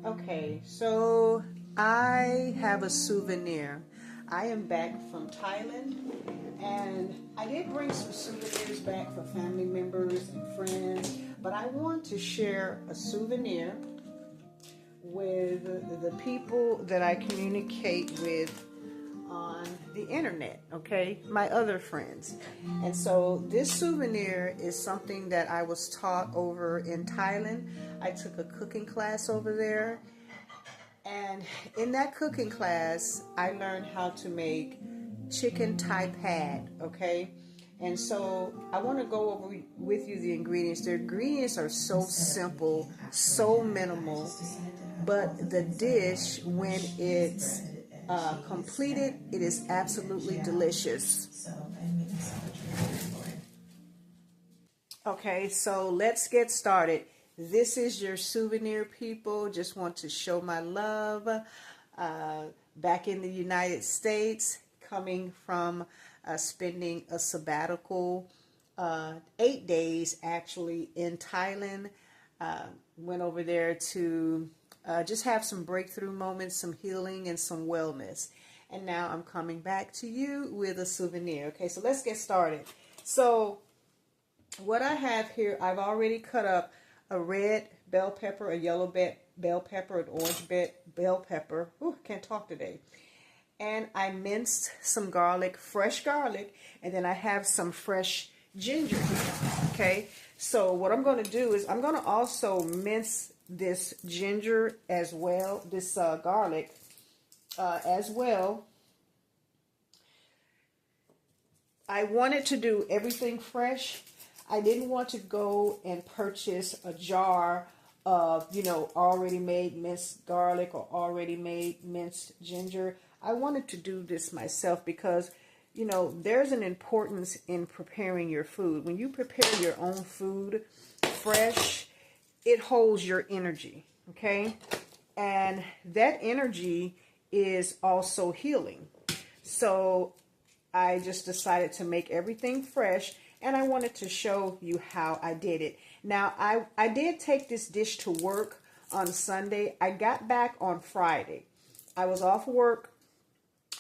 Okay, so I have a souvenir. I am back from Thailand, and I did bring some souvenirs back for family members and friends, but I want to share a souvenir with the people that I communicate with on the internet, okay? My other friends. And so this souvenir is something that I was taught over in Thailand. I took a cooking class over there. And in that cooking class, I learned how to make chicken Thai pad, okay? And so I want to go over with you the ingredients. The ingredients are so simple, so minimal, but the dish, when it's completed, it is absolutely delicious. Okay, so let's get started. This is your souvenir, people. Just want to show my love. Back in the United States, coming from spending a sabbatical, 8 days actually in Thailand. Went over there to just have some breakthrough moments, some healing, and some wellness. And now I'm coming back to you with a souvenir. Okay, so let's get started. So what I have here, I've already cut up a red bell pepper, a yellow bell pepper, an orange bell pepper. Ooh, can't talk today. And I minced some garlic, fresh garlic, and then I have some fresh ginger here. Okay, so what I'm going to do is I'm going to also mince this ginger as well, this garlic as well. I wanted to do everything fresh. I didn't want to go and purchase a jar of, already made minced garlic or already made minced ginger. I wanted to do this myself because, there's an importance in preparing your food. When you prepare your own food fresh, it holds your energy, okay? And that energy is also healing. So I just decided to make everything fresh, and I wanted to show you how I did it. Now, I did take this dish to work on Sunday. I got back on Friday. I was off work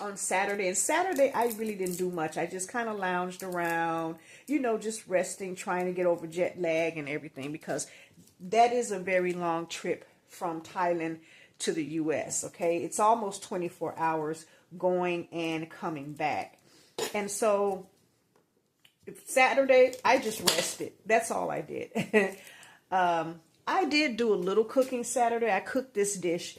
on Saturday, and Saturday I really didn't do much. I just kind of lounged around, just resting, trying to get over jet lag and everything, because that is a very long trip from Thailand to the U.S., okay? It's almost 24 hours going and coming back. And so Saturday, I just rested. That's all I did. I did do a little cooking Saturday. I cooked this dish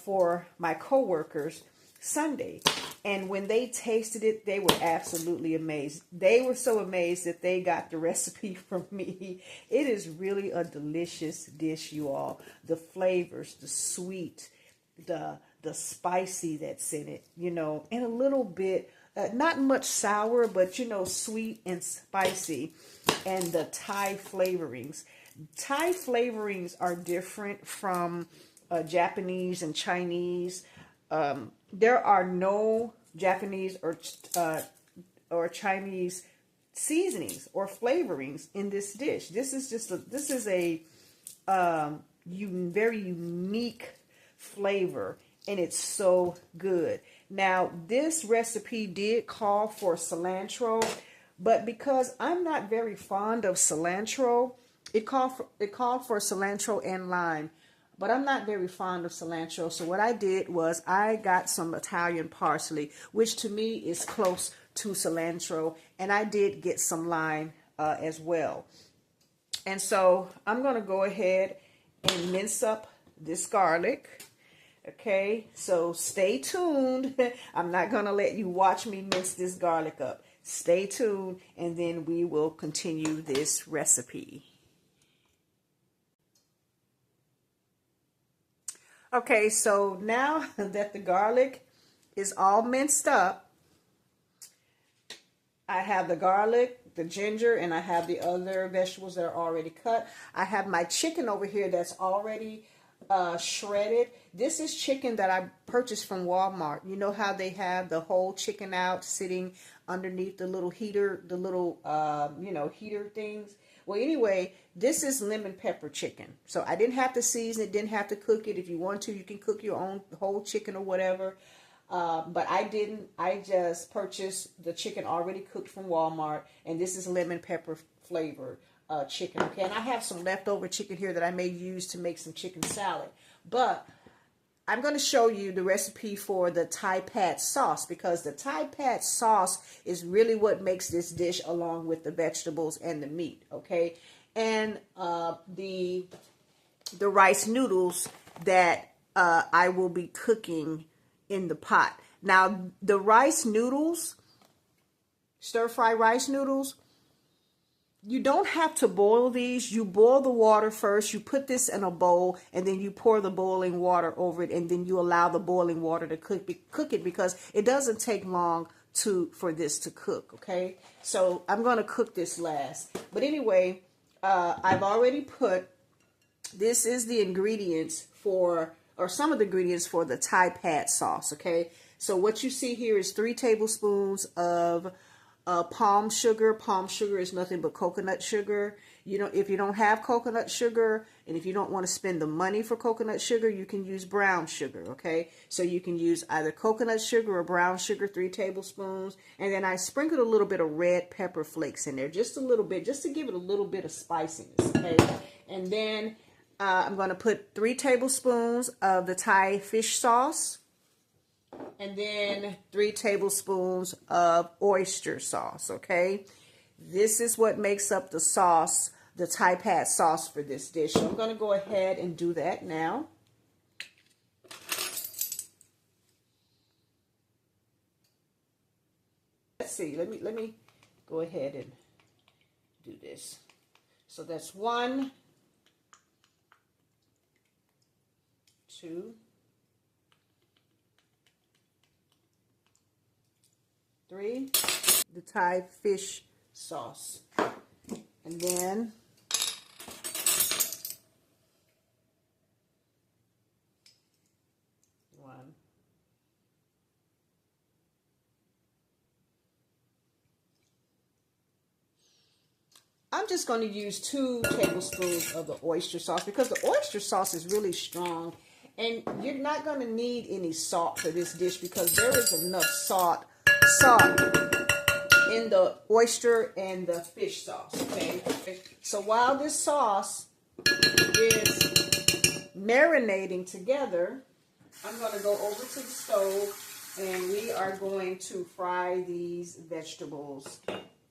for my coworkers Sunday. And when they tasted it, they were absolutely amazed. They were so amazed that they got the recipe from me. It is really a delicious dish, you all. The flavors, the sweet, the spicy that's in it, and a little bit, not much sour, but, sweet and spicy. And the Thai flavorings. Thai flavorings are different from Japanese and Chinese. There are no Japanese or Chinese seasonings or flavorings in this dish. This is a very unique flavor, and it's so good. Now, this recipe did call for cilantro, but because I'm not very fond of cilantro, it called for cilantro and lime. But I'm not very fond of cilantro, so what I did was I got some Italian parsley, which to me is close to cilantro, and I did get some lime as well. And so I'm going to go ahead and mince up this garlic. Okay, so stay tuned. I'm not going to let you watch me mince this garlic up. Stay tuned, and then we will continue this recipe. Okay, so now that the garlic is all minced up, I have the garlic, the ginger, and I have the other vegetables that are already cut. I have my chicken over here that's already shredded. This is chicken that I purchased from Walmart. You know how they have the whole chicken out sitting underneath the little heater, the little, heater things? Well, anyway, this is lemon pepper chicken. So I didn't have to season it, didn't have to cook it. If you want to, you can cook your own whole chicken or whatever. But I didn't. I just purchased the chicken already cooked from Walmart. And this is lemon pepper flavored chicken. Okay, and I have some leftover chicken here that I may use to make some chicken salad. But I'm going to show you the recipe for the Thai pad sauce, because the Thai pad sauce is really what makes this dish, along with the vegetables and the meat, okay? And the rice noodles that I will be cooking in the pot. Now, the rice noodles, stir-fry rice noodles, you don't have to boil these. You boil the water first. You put this in a bowl, and then you pour the boiling water over it, and then you allow the boiling water to cook it, because it doesn't take long for this to cook, okay? So I'm going to cook this last. But anyway, I've already put, this is the ingredients for, or some of the ingredients for the Thai pad sauce, okay? So what you see here is 3 tablespoons of palm sugar. Palm sugar is nothing but coconut sugar. You know, if you don't have coconut sugar, and if you don't want to spend the money for coconut sugar, you can use brown sugar, okay? So you can use either coconut sugar or brown sugar, 3 tablespoons. And then I sprinkled a little bit of red pepper flakes in there, just a little bit, just to give it a little bit of spiciness, okay? And then I'm going to put 3 tablespoons of the Thai fish sauce. And then 3 tablespoons of oyster sauce, okay? This is what makes up the sauce, the Thai pad sauce for this dish. So I'm going to go ahead and do that now. Let's see. Let me go ahead and do this. So that's 1, 2, 3, the Thai fish sauce, and then 1, I'm just going to use 2 tablespoons of the oyster sauce, because the oyster sauce is really strong, and you're not going to need any salt for this dish, because there is enough salt in the oyster and the fish sauce, okay? So while this sauce is marinating together, I'm going to go over to the stove, and we are going to fry these vegetables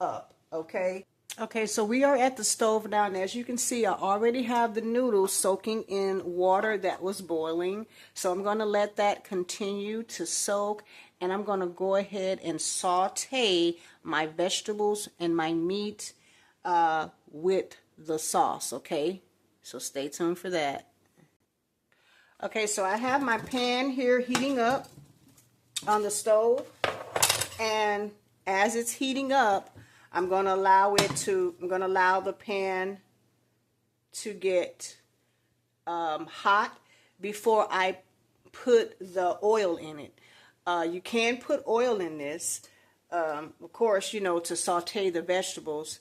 up, okay? Okay, so we are at the stove now, and as you can see, I already have the noodles soaking in water that was boiling. So I'm going to let that continue to soak, and I'm going to go ahead and saute my vegetables and my meat with the sauce, okay? So stay tuned for that. Okay, so I have my pan here heating up on the stove, and as it's heating up, I'm going to allow the pan to get hot before I put the oil in it. You can put oil in this, of course, you know, to saute the vegetables.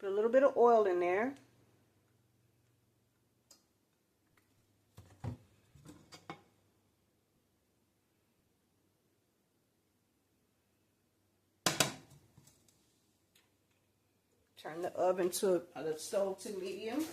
Put a little bit of oil in there. Turn the oven to the stove to medium.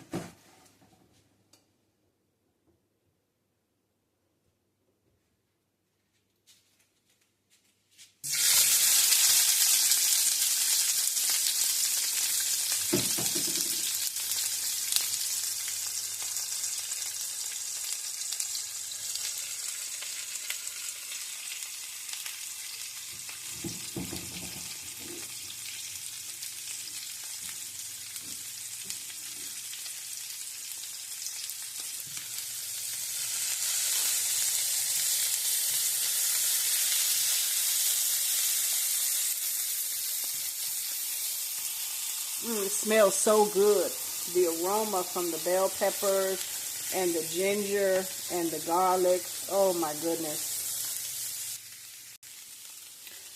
It smells so good. The aroma from the bell peppers and the ginger and the garlic. Oh my goodness.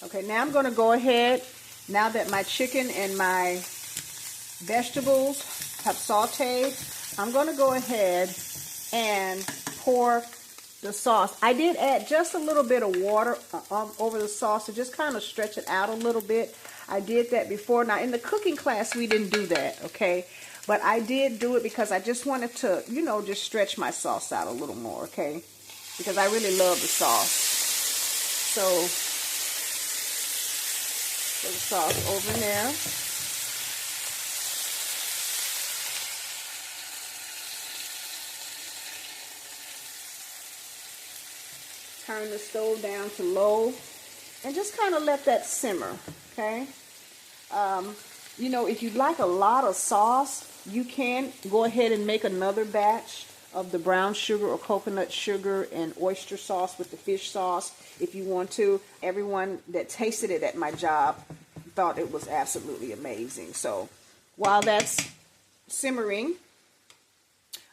Okay, now I'm going to go ahead, now that my chicken and my vegetables have sauteed, I'm going to go ahead and pour the sauce. I did add just a little bit of water over the sauce to just kind of stretch it out a little bit. I did that before. Now, in the cooking class, we didn't do that, okay? But I did do it because I just wanted to, you know, just stretch my sauce out a little more, okay? Because I really love the sauce. So, put the sauce over there. Turn the stove down to low and just kind of let that simmer, okay? You know, if you'd like a lot of sauce, you can go ahead and make another batch of the brown sugar or coconut sugar and oyster sauce with the fish sauce if you want to. Everyone that tasted it at my job thought it was absolutely amazing. So while that's simmering,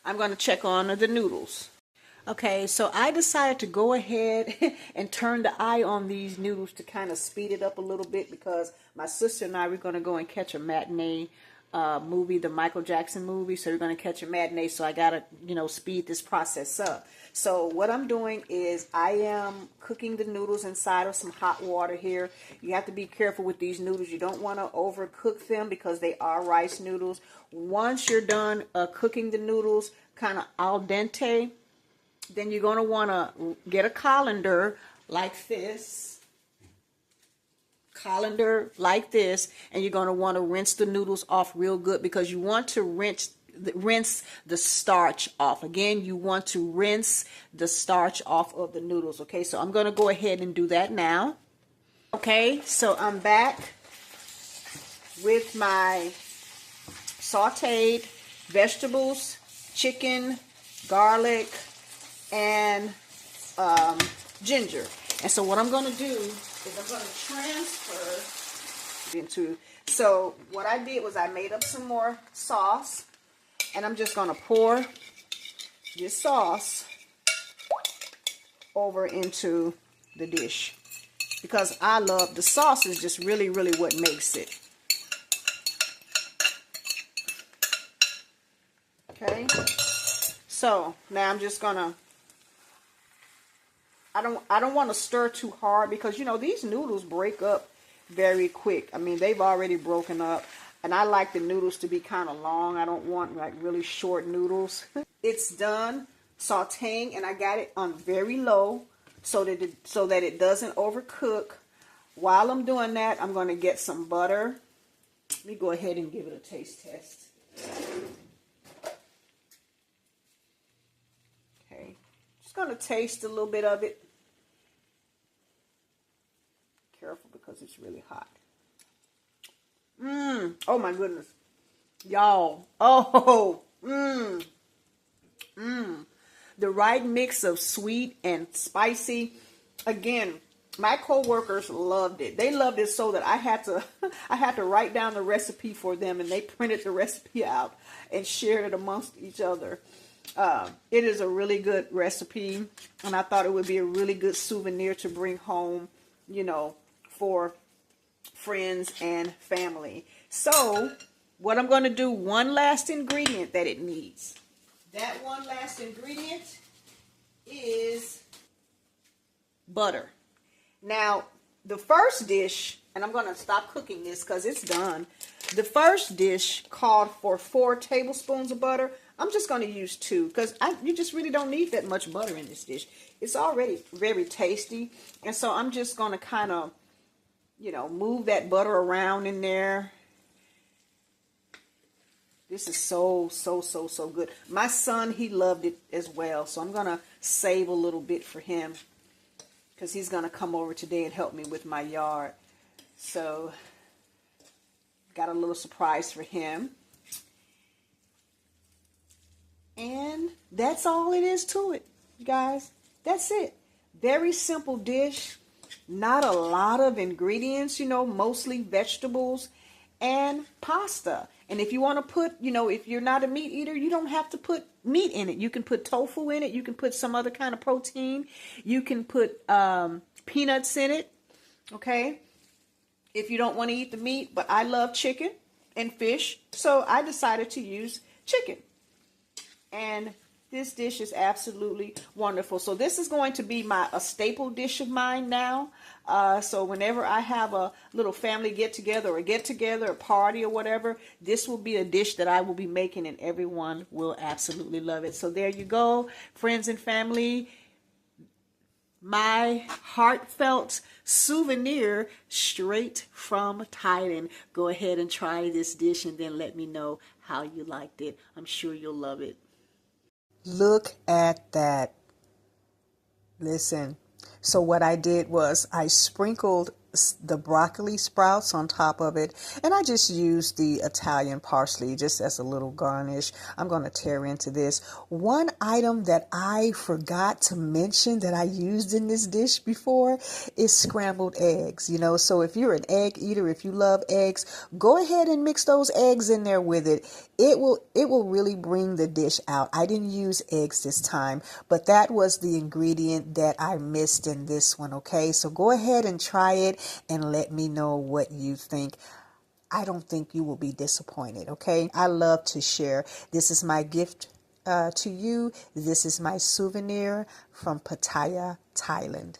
I'm going to check on the noodles. Okay, so I decided to go ahead and turn the eye on these noodles to kind of speed it up a little bit because my sister and I were going to go and catch a matinee movie, the Michael Jackson movie. So we're going to catch a matinee, so I got to, you know, speed this process up. So what I'm doing is I am cooking the noodles inside of some hot water here. You have to be careful with these noodles. You don't want to overcook them because they are rice noodles. Once you're done cooking the noodles kind of al dente, then you're going to want to get a colander like this. Colander like this. And you're going to want to rinse the noodles off real good because you want to rinse the starch off. Again, you want to rinse the starch off of the noodles. Okay, so I'm going to go ahead and do that now. Okay, so I'm back with my sauteed vegetables, chicken, garlic, and ginger. And so what I'm going to do is I'm going to transfer into, so what I did was I made up some more sauce, and I'm just going to pour this sauce over into the dish because I love the sauce is just really what makes it. Okay, so now I'm just gonna, I don't want to stir too hard because, you know, these noodles break up very quick. I mean, they've already broken up, and I like the noodles to be kind of long. I don't want like really short noodles. It's done sauteing, and I got it on very low so that it doesn't overcook. While I'm doing that, I'm going to get some butter. Let me go ahead and give it a taste test. Okay, just going to taste a little bit of it. Careful because it's really hot. Oh my goodness, y'all. Oh, the right mix of sweet and spicy. Again, my co-workers loved it. They loved it so that I had to write down the recipe for them, and they printed the recipe out and shared it amongst each other. It is a really good recipe, and I thought it would be a really good souvenir to bring home, you know, for friends and family. So what I'm going to do, one last ingredient that it needs. That one last ingredient is butter. Now, the first dish, and I'm going to stop cooking this because it's done. The first dish called for 4 tablespoons of butter. I'm just going to use 2 because you just really don't need that much butter in this dish. It's already very tasty. And so I'm just going to kind of, you know, move that butter around in there. This is so good. My son, he loved it as well. So I'm going to save a little bit for him because he's going to come over today and help me with my yard. So got a little surprise for him. And that's all it is to it, you guys. That's it. Very simple dish. Not a lot of ingredients, you know, mostly vegetables and pasta. And if you want to put, you know, if you're not a meat eater, you don't have to put meat in it. You can put tofu in it. You can put some other kind of protein. You can put peanuts in it, okay? If you don't want to eat the meat, but I love chicken. and fish. So I decided to use chicken. And this dish is absolutely wonderful. So this is going to be a staple dish of mine now. So whenever I have a little family get together, a party or whatever, this will be a dish that I will be making and everyone will absolutely love it. So there you go, friends and family. My heartfelt souvenir straight from Thailand. Go ahead and try this dish and then let me know how you liked it. I'm sure you'll love it. Look at that. Listen. So what I did was I sprinkled the broccoli sprouts on top of it, and I just used the Italian parsley just as a little garnish. I'm going to tear into this. One item that I forgot to mention that I used in this dish before is scrambled eggs. So if you're an egg eater, if you love eggs, go ahead and mix those eggs in there with it. It will really bring the dish out. I didn't use eggs this time, but that was the ingredient that I missed in this one, okay? So go ahead and try it and let me know what you think. I don't think you will be disappointed, okay? I love to share. This is my gift to you. This is my souvenir from Pattaya, Thailand.